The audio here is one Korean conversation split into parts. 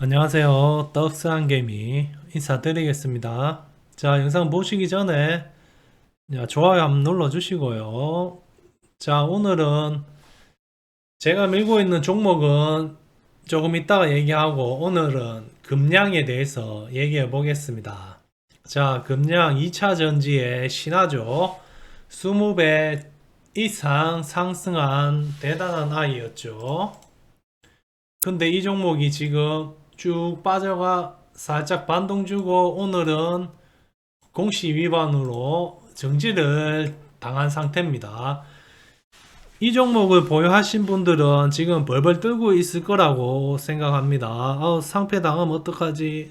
안녕하세요. 떡스한개미 인사드리겠습니다. 자, 영상 보시기 전에 좋아요 한번 눌러주시고요. 자, 오늘은 제가 밀고 있는 종목은 조금 이따가 얘기하고 오늘은 금량에 대해서 얘기해 보겠습니다. 자, 금량 2차 전지의 신화죠. 20배 이상 상승한 대단한 아이였죠. 근데 이 종목이 지금 쭉 빠져가 살짝 반동 주고 오늘은 공시 위반으로 정지를 당한 상태입니다. 이 종목을 보유하신 분들은 지금 벌벌 떨고 있을 거라고 생각합니다. 상패 당하면 어떡하지?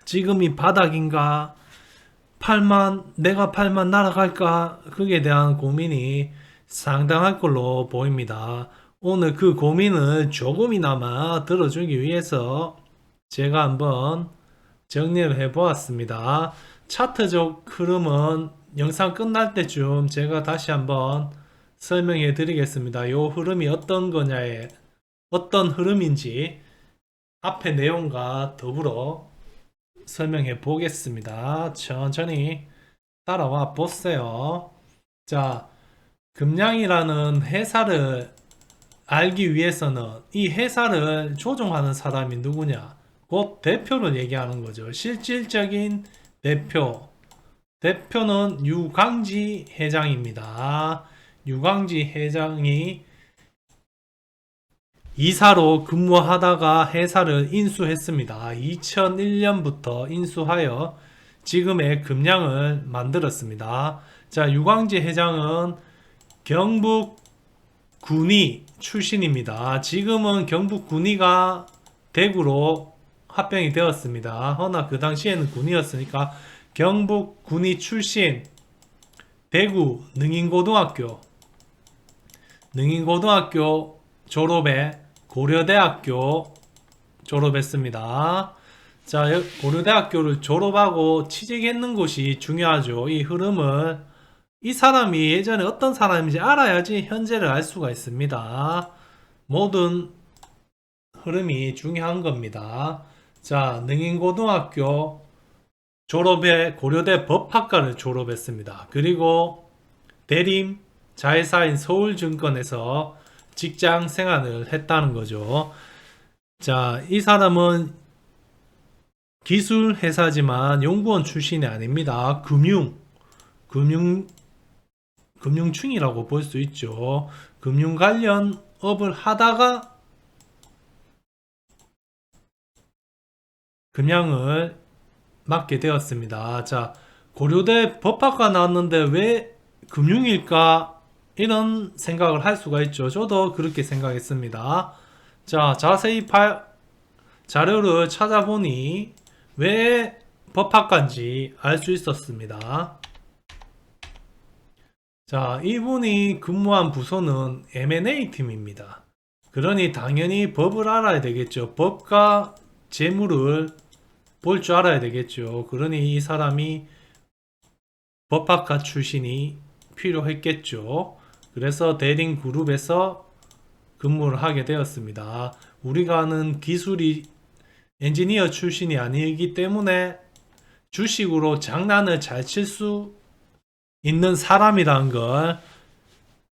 지금이 바닥인가? 내가 팔만 날아갈까? 그에 대한 고민이 상당할 걸로 보입니다. 오늘 그 고민을 조금이나마 들어주기 위해서 제가 한번 정리를 해 보았습니다. 차트적 흐름은 영상 끝날 때쯤 제가 다시 한번 설명해 드리겠습니다. 이 흐름이 어떤 거냐에 어떤 흐름인지 앞에 내용과 더불어 설명해 보겠습니다. 천천히 따라와 보세요. 자, 금량이라는 회사를 알기 위해서는 이 회사를 조종하는 사람이 누구냐? 곧 대표를 얘기하는 거죠. 실질적인 대표. 대표는 유광지 회장입니다. 유광지 회장이 이사로 근무하다가 회사를 인수했습니다. 2001년부터 인수하여 지금의 금량을 만들었습니다. 자, 유광지 회장은 경북 군위 출신입니다. 지금은 경북 군위가 대구로 합병이 되었습니다. 허나 그 당시에는 군위였으니까 경북 군위 출신 대구 능인고등학교 졸업에 고려대학교 졸업했습니다. 자, 고려대학교를 졸업하고 취직했는 곳이 중요하죠. 이 흐름을 이 사람이 예전에 어떤 사람인지 알아야지 현재를 알 수가 있습니다. 모든 흐름이 중요한 겁니다. 자, 능인고등학교 졸업에 고려대 법학과를 졸업했습니다. 그리고 대림 자회사인 서울증권에서 직장 생활을 했다는 거죠. 자, 이 사람은 기술 회사지만 연구원 출신이 아닙니다. 금융충이라고 볼 수 있죠. 금융 관련 업을 하다가 금양을 맡게 되었습니다. 자, 고려대 법학과 나왔는데 왜 금융일까? 이런 생각을 할 수가 있죠. 저도 그렇게 생각했습니다. 자, 자세히 자료를 찾아보니 왜 법학과인지 알 수 있었습니다. 자, 이분이 근무한 부서는 M&A 팀입니다. 그러니 당연히 법을 알아야 되겠죠. 법과 재물을 볼 줄 알아야 되겠죠. 그러니 이 사람이 법학과 출신이 필요했겠죠. 그래서 대림 그룹에서 근무를 하게 되었습니다. 우리가 아는 기술이 엔지니어 출신이 아니기 때문에 주식으로 장난을 잘 칠 수 있는 사람이라는 걸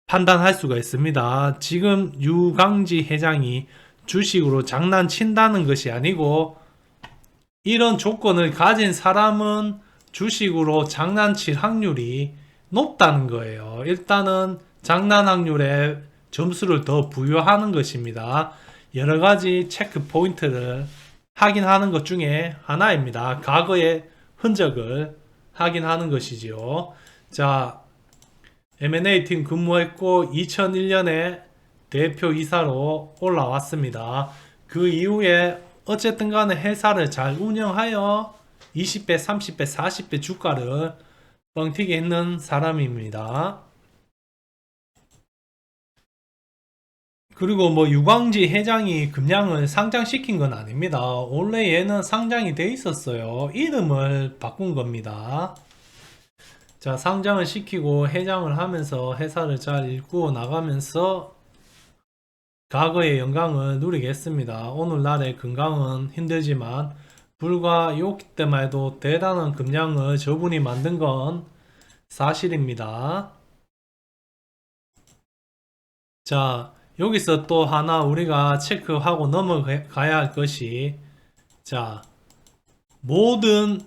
판단할 수가 있습니다. 지금 유광지 회장이 주식으로 장난친다는 것이 아니고 이런 조건을 가진 사람은 주식으로 장난칠 확률이 높다는 거예요. 일단은 장난 확률에 점수를 더 부여하는 것입니다. 여러 가지 체크 포인트를 확인하는 것 중에 하나입니다. 과거의 흔적을 확인하는 것이지요. 자, M&A 팀 근무했고 2001년에 대표 이사로 올라왔습니다. 그 이후에 어쨌든 간에 회사를 잘 운영하여 20배, 30배, 40배 주가를 뻥튀기 했는 사람입니다. 그리고 뭐 유광지 회장이 금양을 상장시킨 건 아닙니다. 원래 얘는 상장이 돼 있었어요. 이름을 바꾼 겁니다. 자, 상장을 시키고 회장을 하면서 회사를 잘 일구어 나가면서 과거의 영광을 누리겠습니다. 오늘날의 건강은 힘들지만 불과 요때만 해도 대단한 금량을 저분이 만든 건 사실입니다. 자, 여기서 또 하나 우리가 체크하고 넘어가야 할 것이, 자, 모든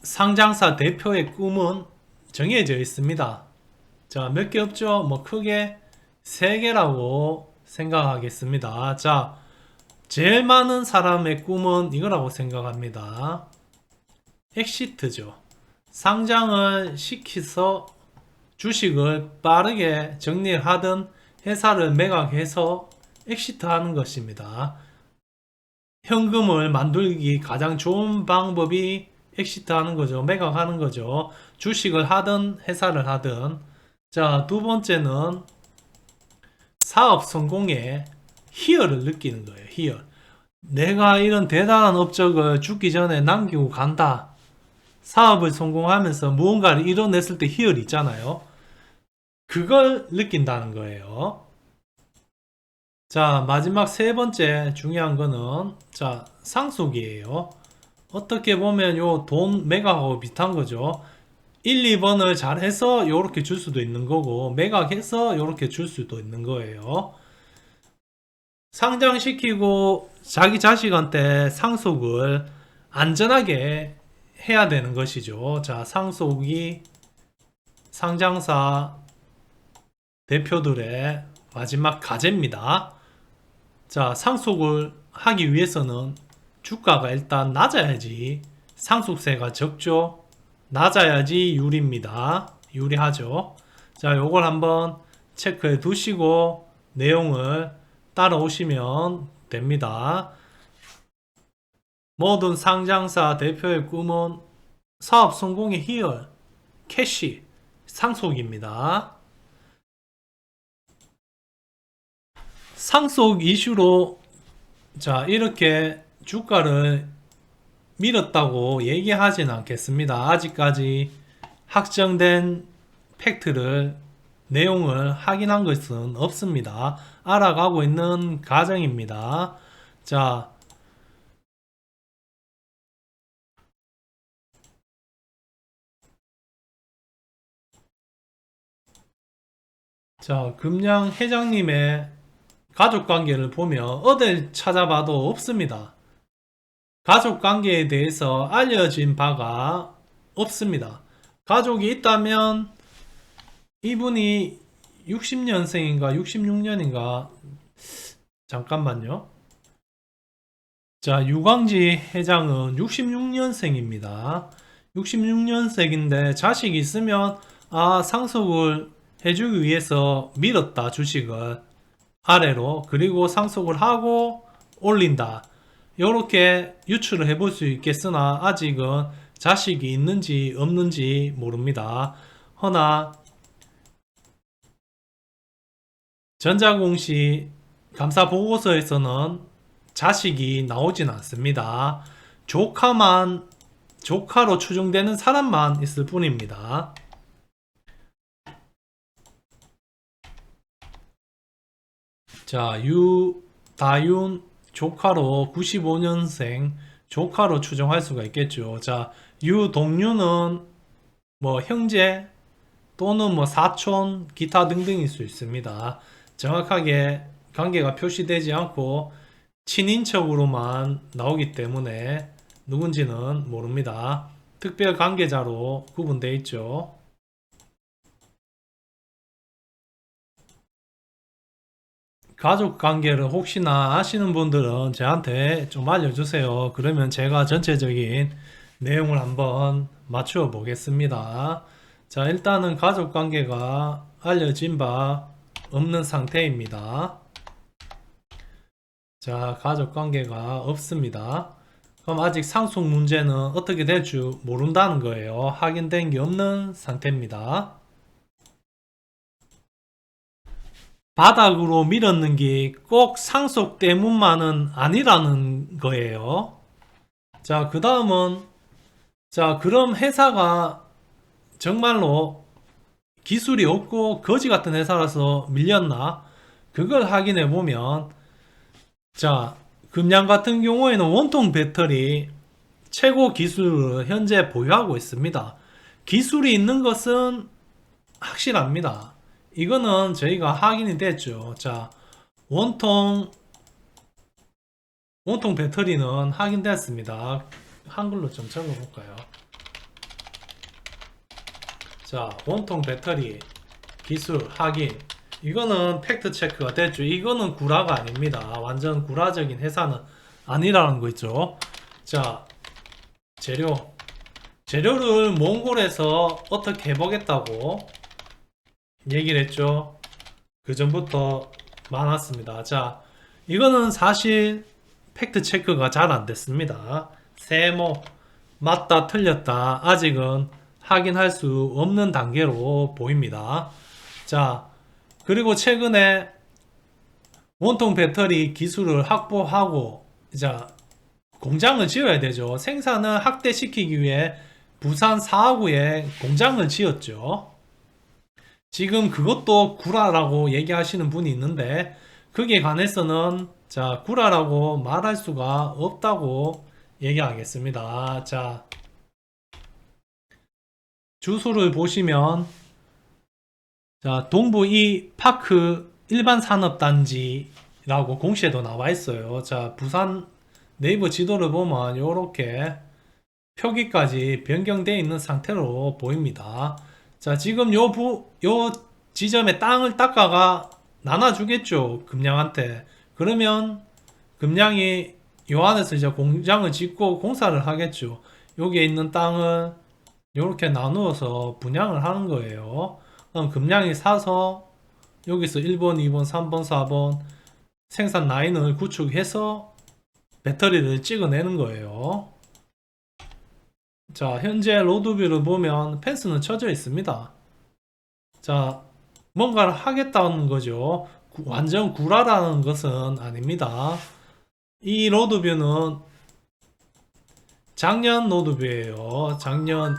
상장사 대표의 꿈은 정해져 있습니다. 자, 몇 개 없죠? 뭐 크게 3개라고 생각하겠습니다. 자, 제일 많은 사람의 꿈은 이거라고 생각합니다. 엑시트죠. 상장을 시켜서 주식을 빠르게 정리를 하든 회사를 매각해서 엑시트 하는 것입니다. 현금을 만들기 가장 좋은 방법이 엑시트 하는 거죠. 매각하는 거죠. 주식을 하든 회사를 하든. 자, 두 번째는 사업 성공에 희열을 느끼는 거예요. 희열. 내가 이런 대단한 업적을 죽기 전에 남기고 간다. 사업을 성공하면서 무언가를 이뤄냈을 때 희열이 있잖아요. 그걸 느낀다는 거예요. 자, 마지막 3번째 중요한 거는, 자, 상속이에요. 어떻게 보면 요 돈 매각하고 비슷한 거죠. 1, 2번을 잘해서 요렇게 줄 수도 있는 거고, 매각해서 요렇게 줄 수도 있는 거예요. 상장시키고 자기 자식한테 상속을 안전하게 해야 되는 것이죠. 자, 상속이 상장사 대표들의 마지막 과제입니다. 자, 상속을 하기 위해서는 주가가 일단 낮아야지 상속세가 적죠. 낮아야지 유리입니다. 유리하죠. 자, 요걸 한번 체크해 두시고 내용을 따라오시면 됩니다. 모든 상장사 대표의 꿈은 사업 성공의 희열, 캐시, 상속입니다. 상속 이슈로 자, 이렇게 주가를 밀었다고 얘기하진 않겠습니다. 아직까지 확정된 팩트를 내용을 확인한 것은 없습니다. 알아가고 있는 과정입니다. 자, 금양 회장님의 가족 관계를 보면 어딜 찾아봐도 없습니다. 가족 관계에 대해서 알려진 바가 없습니다. 가족이 있다면 이분이 60년생인가 66년인가 잠깐만요. 자, 유광지 회장은 66년생입니다. 66년생인데 자식이 있으면 상속을 해주기 위해서 밀었다 주식을 아래로, 그리고 상속을 하고 올린다, 이렇게 유추를 해볼 수 있겠으나 아직은 자식이 있는지 없는지 모릅니다. 허나 전자공시 감사 보고서에서는 자식이 나오진 않습니다. 조카로 추정되는 사람만 있을 뿐입니다. 자, 유다윤 조카로 95년생 조카로 추정할 수가 있겠죠. 자, 유동윤은 뭐 형제 또는 뭐 사촌 기타 등등일 수 있습니다. 정확하게 관계가 표시되지 않고 친인척으로만 나오기 때문에 누군지는 모릅니다. 특별 관계자로 구분되어 있죠. 가족 관계를 혹시나 아시는 분들은 저한테 좀 알려주세요. 그러면 제가 전체적인 내용을 한번 맞추어 보겠습니다. 자, 일단은 가족 관계가 알려진 바 없는 상태입니다. 자, 가족 관계가 없습니다. 그럼 아직 상속 문제는 어떻게 될 줄 모른다는 거예요. 확인된 게 없는 상태입니다. 바닥으로 밀었는 게 꼭 상속 때문만은 아니라는 거예요. 자, 그 다음은, 자, 그럼 회사가 정말로 기술이 없고 거지 같은 회사라서 밀렸나? 그걸 확인해 보면 자, 금양 같은 경우에는 원통 배터리 최고 기술을 현재 보유하고 있습니다. 기술이 있는 것은 확실합니다. 이거는 저희가 확인이 됐죠. 자, 원통 배터리는 확인됐습니다. 한글로 좀 적어볼까요? 자, 원통 배터리 기술 확인. 이거는 팩트 체크가 됐죠. 이거는 구라가 아닙니다. 완전 구라적인 회사는 아니라는 거 있죠. 자, 재료를 몽골에서 어떻게 해보겠다고 얘기를 했죠. 그 전부터 많았습니다. 자, 이거는 사실 팩트 체크가 잘 안 됐습니다. 세모 맞다 틀렸다 아직은 확인할 수 없는 단계로 보입니다. 자, 그리고 최근에 원통 배터리 기술을 확보하고 이제 공장을 지어야 되죠. 생산을 확대시키기 위해 부산 사하구에 공장을 지었죠. 지금 그것도 구라라고 얘기하시는 분이 있는데 거기에 관해서는 자, 구라라고 말할 수가 없다고 얘기하겠습니다. 자, 주소를 보시면 자, 동부 이 파크 일반 산업단지라고 공시에도 나와 있어요. 자, 부산 네이버 지도를 보면 이렇게 표기까지 변경되어 있는 상태로 보입니다. 자, 지금 요 지점에 땅을 닦아가 나눠주겠죠. 금양한테. 그러면 금양이 요 안에서 이제 공장을 짓고 공사를 하겠죠. 여기에 있는 땅을 이렇게 나누어서 분양을 하는 거예요. 그럼 금양이 사서 여기서 1번, 2번, 3번, 4번 생산 라인을 구축해서 배터리를 찍어내는 거예요. 자, 현재 로드뷰를 보면 펜스는 쳐져 있습니다. 자, 뭔가를 하겠다는 거죠. 완전 구라라는 것은 아닙니다. 이 로드뷰는 작년 로드뷰예요. 재작년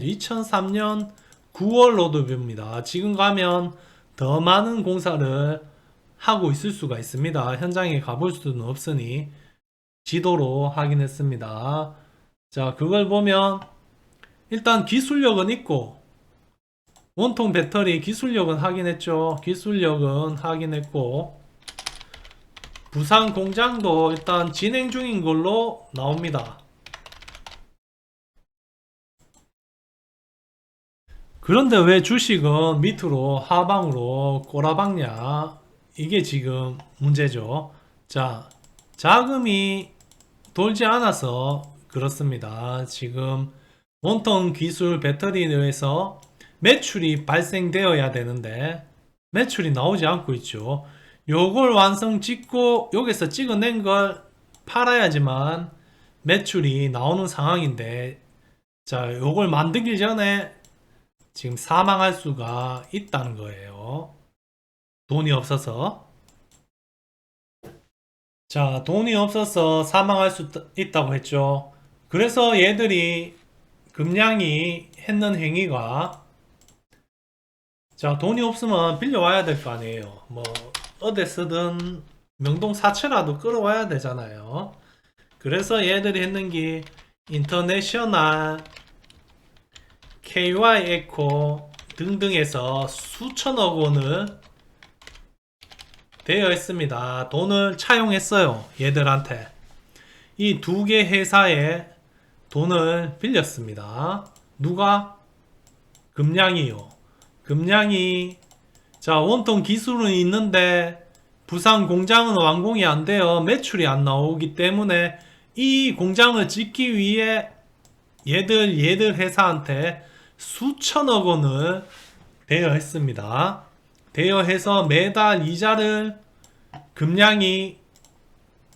2003년 9월 로드뷰입니다. 지금 가면 더 많은 공사를 하고 있을 수가 있습니다. 현장에 가볼 수는 없으니 지도로 확인했습니다. 자, 그걸 보면 일단 기술력은 있고 원통 배터리 기술력은 확인했죠. 기술력은 확인했고 부산 공장도 일단 진행 중인 걸로 나옵니다. 그런데 왜 주식은 밑으로 하방으로 꼬라박냐? 이게 지금 문제죠. 자, 자금이 돌지 않아서 그렇습니다. 지금 원통 기술 배터리에서 매출이 발생되어야 되는데 매출이 나오지 않고 있죠. 요걸 완성 짓고 여기서 찍어낸 걸 팔아야지만 매출이 나오는 상황인데 자, 요걸 만들기 전에 지금 사망할 수가 있다는 거예요. 돈이 없어서. 자, 돈이 없어서 사망할 수 있다고 했죠. 그래서 얘들이 금량이 했는 행위가 자, 돈이 없으면 빌려와야 될 거 아니에요. 뭐 어디 쓰든 명동 사채라도 끌어와야 되잖아요. 그래서 얘들이 했는 게 인터내셔널, KY 에코 등등에서 수천억 원을 되어 있습니다. 돈을 차용했어요. 얘들한테. 이 두 개 회사에 돈을 빌렸습니다. 누가? 금량이요. 금량이 자, 원통 기술은 있는데 부산 공장은 완공이 안 되어 매출이 안 나오기 때문에 이 공장을 짓기 위해 얘들 회사한테 수천억 원을 대여했습니다. 대여해서 매달 이자를 금량이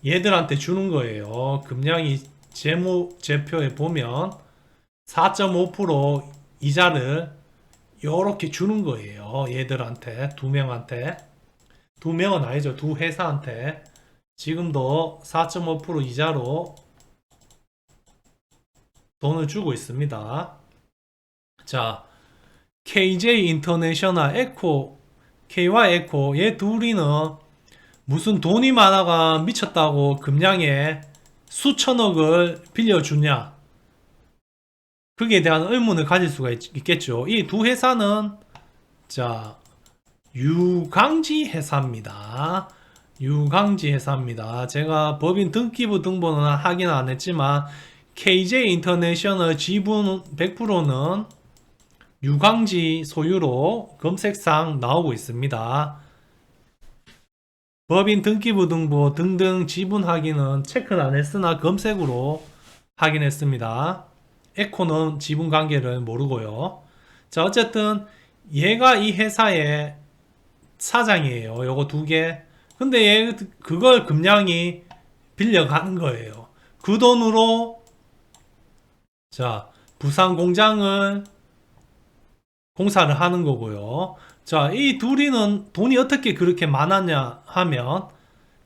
얘들한테 주는 거예요. 금량이 재무제표에 보면 4.5% 이자를 이렇게 주는 거예요. 얘들한테 두 명한테. 두 명은 아니죠. 두 회사한테 지금도 4.5% 이자로 돈을 주고 있습니다. 자, KJ 인터내셔널 에코, KY 에코 얘 둘이는 무슨 돈이 많아가 미쳤다고 금량에 수천억을 빌려주냐? 거기에 대한 의문을 가질 수가 있겠죠. 이 두 회사는 자 유강지 회사입니다. 유강지 회사입니다. 제가 법인 등기부 등본은 확인 안 했지만 KJ 인터내셔널 지분 100%는 유강지 소유로 검색상 나오고 있습니다. 법인 등기부 등본 등등 지분 확인은 체크는 안 했으나 검색으로 확인했습니다. 에코는 지분 관계를 모르고요. 자, 어쨌든 얘가 이 회사의 사장이에요. 요거 두 개. 근데 얘 그걸 금량이 빌려가는 거예요. 그 돈으로 자, 부산 공장을 공사를 하는 거고요. 자, 이 둘이는 돈이 어떻게 그렇게 많았냐 하면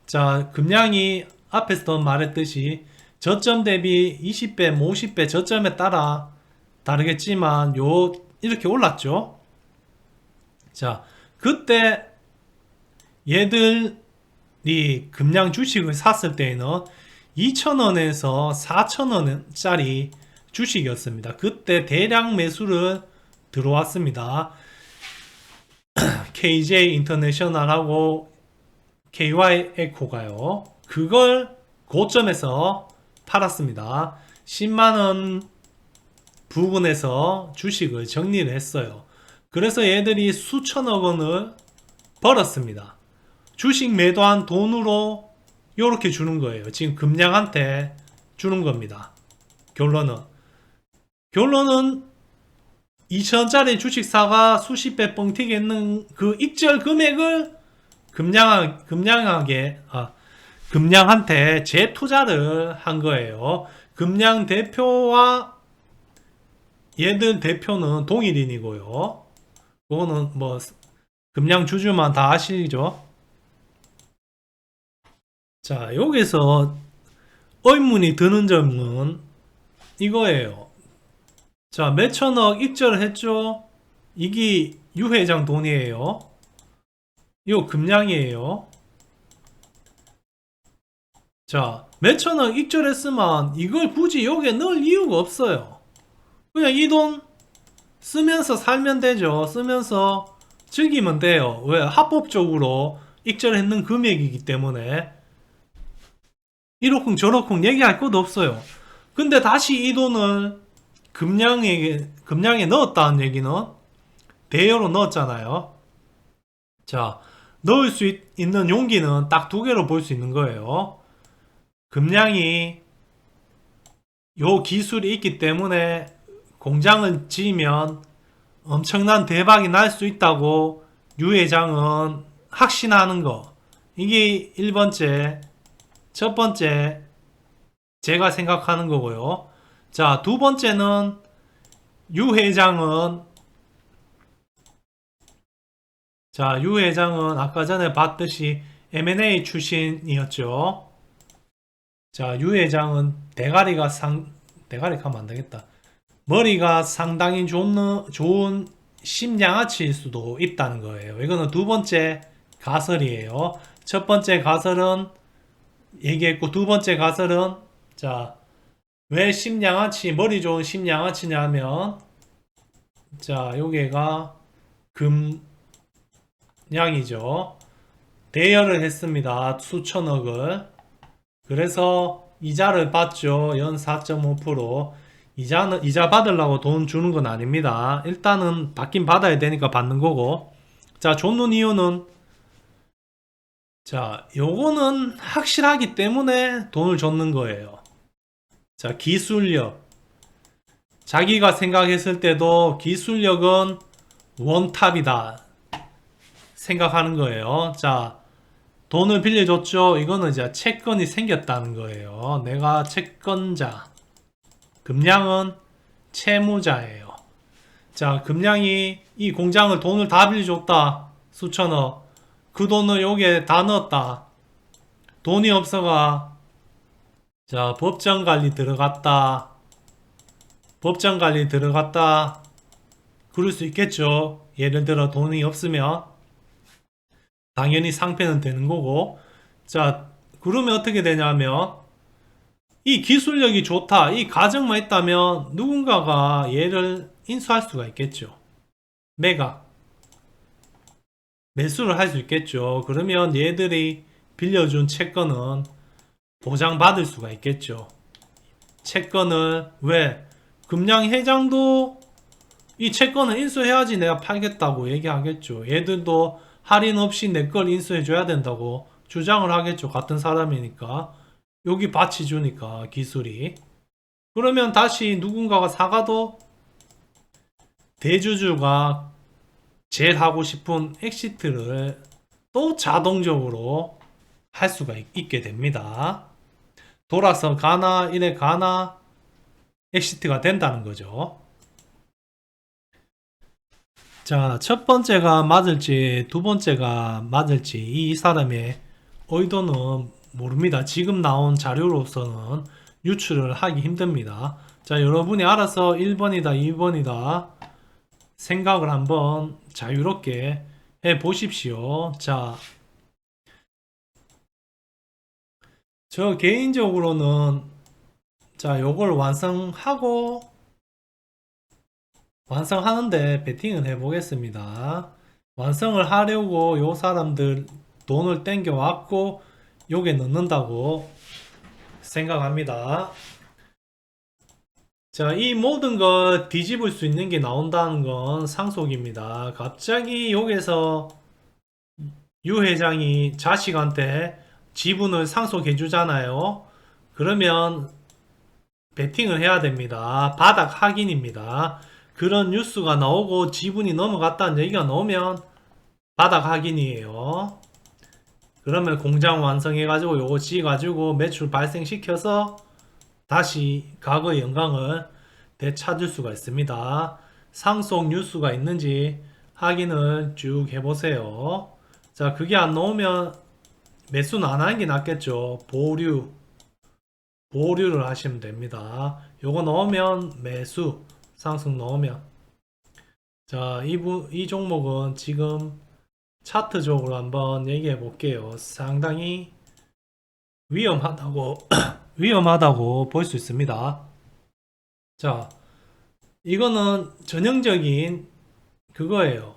자, 금량이 앞에서 말했듯이 저점 대비 20배, 50배 저점에 따라 다르겠지만 이렇게 올랐죠. 자, 그때 얘들이 금량 주식을 샀을 때에는 2,000원에서 4,000원짜리 주식이었습니다. 그때 대량 매수를 들어왔습니다. KJ 인터내셔널하고 KY 에코가요. 그걸 고점에서 팔았습니다. 10만원 부근에서 주식을 정리를 했어요. 그래서 얘들이 수천억 원을 벌었습니다. 주식 매도한 돈으로 이렇게 주는 거예요. 지금 금량한테 주는 겁니다. 결론은 2천원짜리 주식 사가 수십 배 뻥튀기했는 그 익절 금액을 금량한테 재투자를 한 거예요. 금량 대표와 얘들 대표는 동일인이고요. 그거는 뭐 금량 주주만 다 아시죠? 자, 여기서 의문이 드는 점은 이거예요. 자, 몇천억 입절을 했죠? 이게 유 회장 돈이에요. 이거 금량이에요. 자, 몇천억 입절했으면 이걸 굳이 여기에 넣을 이유가 없어요. 그냥 이 돈 쓰면서 살면 되죠. 쓰면서 즐기면 돼요. 왜? 합법적으로 입절했는 금액이기 때문에 이러쿵 저러쿵 얘기할 것도 없어요. 근데 다시 이 돈을 금량에 넣었다는 얘기는 대여로 넣었잖아요. 자, 넣을 수 있는 용기는 딱 두 개로 볼 수 있는 거예요. 금량이 요 기술이 있기 때문에 공장을 지으면 엄청난 대박이 날 수 있다고 유 회장은 확신하는 거. 이게 1번째, 첫 번째 제가 생각하는 거고요. 자, 두 번째는 유 회장은 아까 전에 봤듯이 M&A 출신이었죠. 자, 유 회장은 대가리 가면 안 되겠다. 머리가 상당히 좋은 심양아치일 수도 있다는 거예요. 이거는 두 번째 가설이에요. 첫 번째 가설은 얘기했고, 두 번째 가설은, 자, 왜 머리 좋은 심양아치냐면, 자, 요게가 금량이죠. 대여를 했습니다. 수천억을. 그래서 이자를 받죠. 연 4.5%. 이자 받으려고 돈 주는 건 아닙니다. 일단은 받긴 받아야 되니까 받는 거고. 자, 줬는 이유는 자, 요거는 확실하기 때문에 돈을 줬는 거예요. 자, 기술력. 자기가 생각했을 때도 기술력은 원탑이다 생각하는 거예요. 자, 돈을 빌려줬죠. 이거는 이제 채권이 생겼다는 거예요. 내가 채권자. 금량은 채무자예요. 자, 금량이 이 공장을 돈을 다 빌려줬다. 수천억. 그 돈을 여기에 다 넣었다. 돈이 없어가 자, 법정관리 들어갔다. 그럴 수 있겠죠. 예를 들어 돈이 없으면 당연히 상패는 되는 거고. 자, 그러면 어떻게 되냐면 이 기술력이 좋다, 이 가정만 있다면 누군가가 얘를 인수할 수가 있겠죠. 매각, 매수를 할 수 있겠죠. 그러면 얘들이 빌려준 채권은 보장받을 수가 있겠죠. 채권을 왜? 금양회장도 이 채권을 인수해야지 내가 팔겠다고 얘기하겠죠. 얘들도 할인 없이 내 걸 인수해줘야 된다고 주장을 하겠죠. 같은 사람이니까. 여기 받치 주니까 기술이. 그러면 다시 누군가가 사가도 대주주가 제일 하고 싶은 엑시트를 또 자동적으로 할 수가 있게 됩니다. 돌아서 가나 이래 가나 엑시트가 된다는 거죠. 자, 첫 번째가 맞을지 두 번째가 맞을지 이 사람의 의도는 모릅니다. 지금 나온 자료로서는 유출을 하기 힘듭니다. 자, 여러분이 알아서 1번이다, 2번이다 생각을 한번 자유롭게 해 보십시오. 자, 저 개인적으로는 자, 요걸 완성하는데 베팅을 해 보겠습니다. 완성을 하려고 요 사람들 돈을 땡겨 왔고 요게 넣는다고 생각합니다. 자, 이 모든 걸 뒤집을 수 있는 게 나온다는 건 상속입니다. 갑자기 여기서 유 회장이 자식한테 지분을 상속해 주잖아요. 그러면 베팅을 해야 됩니다. 바닥 확인입니다. 그런 뉴스가 나오고 지분이 넘어갔다는 얘기가 나오면 바닥 확인이에요. 그러면 공장 완성해가지고 요거 지어가지고 매출 발생시켜서 다시 과거의 영광을 되찾을 수가 있습니다. 상속 뉴스가 있는지 확인을 쭉 해보세요. 자, 그게 안 나오면 매수는 안 하는 게 낫겠죠. 보류를 하시면 됩니다. 요거 넣으면 매수, 상승 넣으면. 자, 이 종목은 지금 차트적으로 한번 얘기해 볼게요. 상당히 위험하다고 볼 수 있습니다. 자, 이거는 전형적인 그거예요.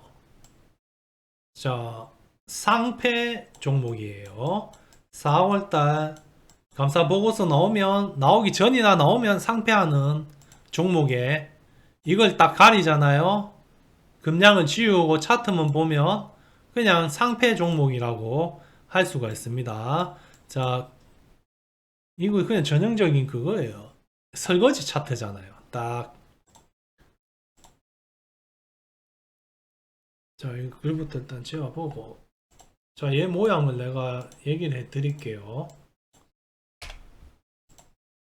자, 상패 종목이에요. 4월달 감사 보고서 나오기 전이나 나오면 상패하는 종목에 이걸 딱 가리잖아요. 금량을 지우고 차트만 보면 그냥 상패 종목이라고 할 수가 있습니다. 자, 이거 그냥 전형적인 그거예요. 설거지 차트잖아요. 딱. 자, 이거 글부터 일단 지워보고. 자, 얘 모양을 내가 얘기를 해 드릴게요.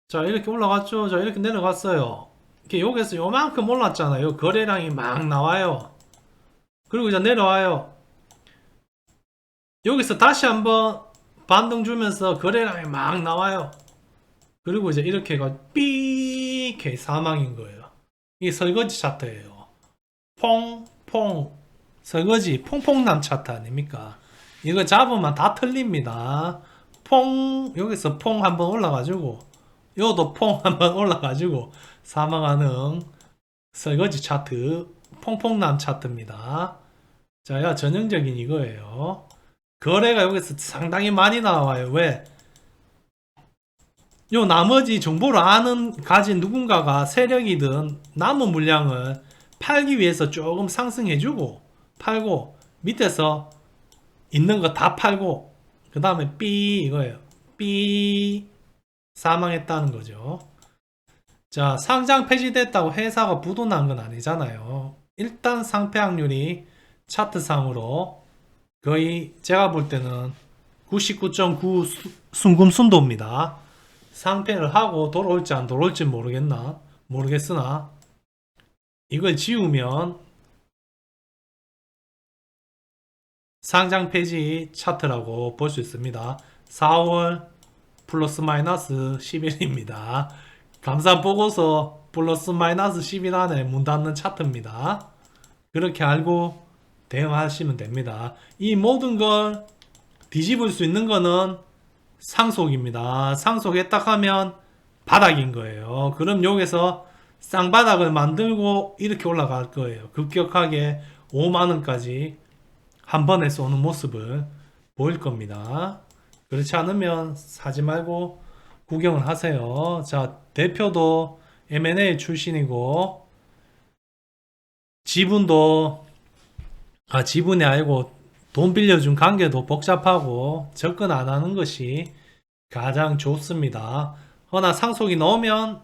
자, 이렇게 올라갔죠? 자, 이렇게 내려갔어요. 이렇게 여기서 요만큼 올랐잖아요. 거래량이 막 나와요. 그리고 이제 내려와요. 여기서 다시 한번 반등 주면서 거래량이 막 나와요. 그리고 이제 이렇게가 삐게 사망인 거예요. 이게 설거지 차트예요. 퐁퐁 설거지 퐁퐁남 차트 아닙니까? 이거 잡으면 다 틀립니다. 퐁 여기서 퐁 한번 올라가지고 요도 퐁 한번 올라가지고 사망하는 설거지 차트 퐁퐁남 차트입니다. 자, 야 전형적인 이거예요. 거래가 여기서 상당히 많이 나와요. 왜? 요 나머지 정보를 가진 누군가가 세력이든 남은 물량을 팔기 위해서 조금 상승해주고 팔고 밑에서 있는 거 다 팔고 그 다음에 삐 이거예요. 삐 사망했다는 거죠. 자, 상장 폐지됐다고 회사가 부도난 건 아니잖아요. 일단 상패 확률이 차트상으로 거의 제가 볼 때는 99.9 순금순도입니다. 상패를 하고 돌아올지 안 돌아올지 모르겠으나 이걸 지우면 상장 폐지 차트라고 볼 수 있습니다. 4월 플러스 마이너스 10일입니다. 감사 보고서 플러스 마이너스 10일 안에 문 닫는 차트입니다. 그렇게 알고 대응하시면 됩니다. 이 모든 걸 뒤집을 수 있는 거는 상속입니다. 상속했다 하면 바닥인 거예요. 그럼 여기서 쌍바닥을 만들고 이렇게 올라갈 거예요. 급격하게 5만원까지 한 번에 쏘는 모습을 보일 겁니다. 그렇지 않으면 사지 말고 구경을 하세요. 자, 대표도 M&A 출신이고 지분도 지분이 아니고 돈 빌려준 관계도 복잡하고 접근 안 하는 것이 가장 좋습니다. 허나 상속이 넣으면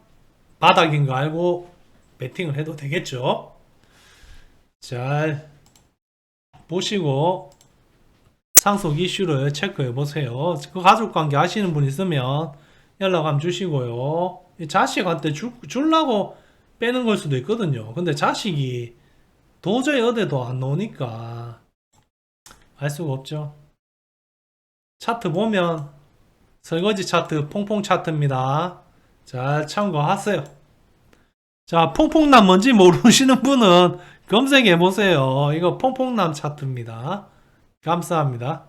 바닥인 거 알고 베팅을 해도 되겠죠. 잘 보시고 상속 이슈를 체크해 보세요. 그 가족관계 아시는 분 있으면 연락 한번 주시고요. 자식한테 주려고 빼는 걸 수도 있거든요. 근데 자식이 도저히 어디도 안 나오니까 알 수가 없죠. 차트 보면 설거지 차트, 퐁퐁 차트입니다. 잘 참고하세요. 자, 퐁퐁남 뭔지 모르시는 분은 검색해 보세요. 이거 퐁퐁남 차트입니다. 감사합니다.